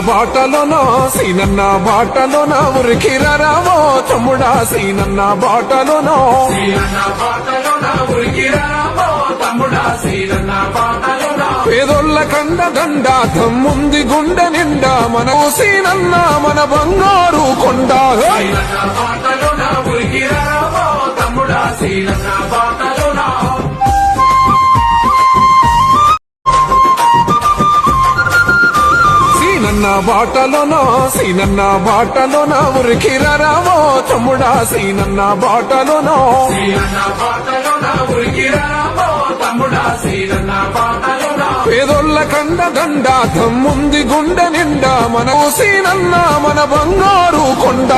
బాటలోనో సీనన్న బాటలోన ఉరికిరావో తమ్ముడా సీనన్న బాటలోనో పేదోళ్ళ కండ దండ తమ్ముంది గుండె నిండా మన సీనన్న మన బంగారు కొండ సీనన్న బాటలోన ఉరికిరావో తమ్ముడా సీనన్న బాటలోనో పేదోళ్ళ కండ దండ తమ్ముంది గుండె నిండా మన సీనన్న మన బంగారు కొండ